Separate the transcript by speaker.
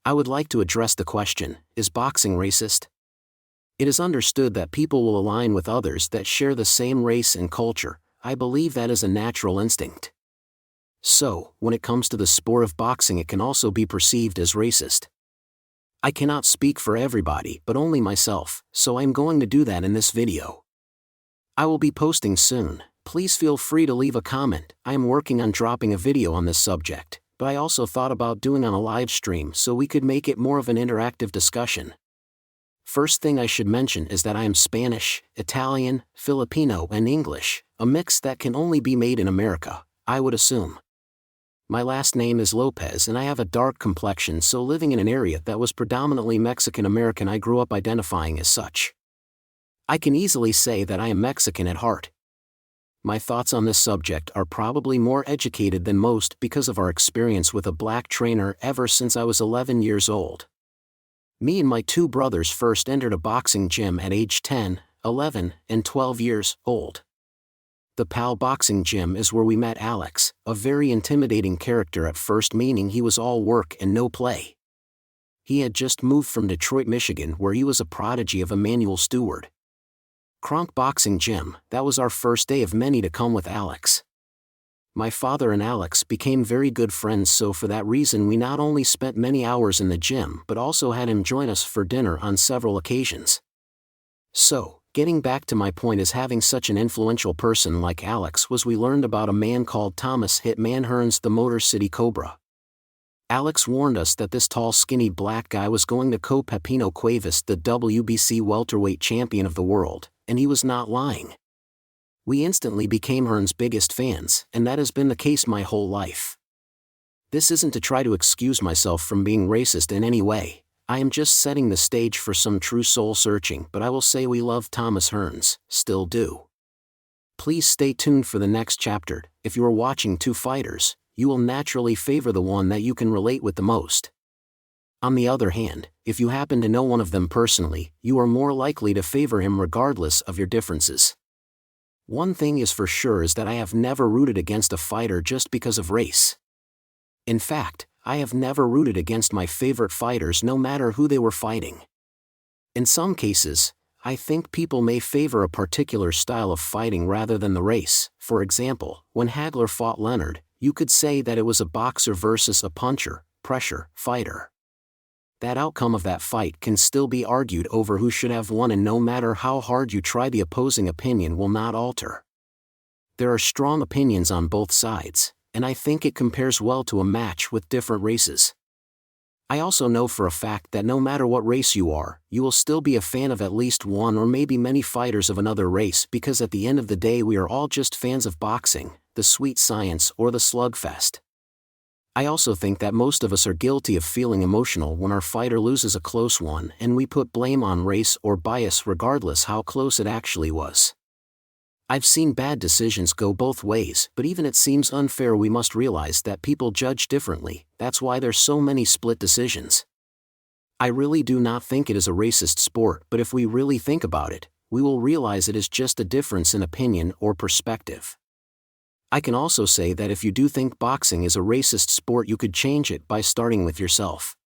Speaker 1: I would like to address the question, is boxing racist? It is understood that people will align with others that share the same race and culture. I believe that is a natural instinct. So, when it comes to the sport of boxing, it can also be perceived as racist. I cannot speak for everybody but only myself, so I am going to do that in this video. I will be posting soon. Please feel free to leave a comment. I am working on dropping a video on this subject, but I also thought about doing on a live stream so we could make it more of an interactive discussion. First thing I should mention is that I am Spanish, Italian, Filipino and English, a mix that can only be made in America, I would assume. My last name is Lopez and I have a dark complexion, so living in an area that was predominantly Mexican American, I grew up identifying as such. I can easily say that I am Mexican at heart. My thoughts on this subject are probably more educated than most because of our experience with a black trainer ever since I was 11 years old. Me and my two brothers first entered a boxing gym at age 10, 11, and 12 years old. The PAL boxing gym is where we met Alex, a very intimidating character at first, meaning he was all work and no play. He had just moved from Detroit, Michigan, where he was a prodigy of Emmanuel Stewart. Kronk Boxing Gym, that was our first day of many to come with Alex. My father and Alex became very good friends, so for that reason we not only spent many hours in the gym but also had him join us for dinner on several occasions. So, getting back to my point, is having such an influential person like Alex was we learned about a man called Thomas Hitman Hearns, the Motor City Cobra. Alex warned us that this tall skinny black guy was going to KO Pepino Cuevas, the WBC welterweight champion of the world, and he was not lying. We instantly became Hearns' biggest fans, and that has been the case my whole life. This isn't to try to excuse myself from being racist in any way. I am just setting the stage for some true soul searching, but I will say we love Thomas Hearns, still do. Please stay tuned for the next chapter. If you are watching two fighters, you will naturally favor the one that you can relate with the most. On the other hand, if you happen to know one of them personally, you are more likely to favor him regardless of your differences. One thing is for sure is that I have never rooted against a fighter just because of race. In fact, I have never rooted against my favorite fighters no matter who they were fighting. In some cases, I think people may favor a particular style of fighting rather than the race. For example, when Hagler fought Leonard, you could say that it was a boxer versus a puncher, pressure, fighter. That outcome of that fight can still be argued over who should have won, and no matter how hard you try, the opposing opinion will not alter. There are strong opinions on both sides, and I think it compares well to a match with different races. I also know for a fact that no matter what race you are, you will still be a fan of at least one or maybe many fighters of another race, because at the end of the day we are all just fans of boxing, the sweet science or the slugfest. I also think that most of us are guilty of feeling emotional when our fighter loses a close one, and we put blame on race or bias regardless how close it actually was. I've seen bad decisions go both ways, but even it seems unfair. We must realize that people judge differently. That's why there's so many split decisions. I really do not think it is a racist sport, but if we really think about it, we will realize it is just a difference in opinion or perspective. I can also say that if you do think boxing is a racist sport, you could change it by starting with yourself.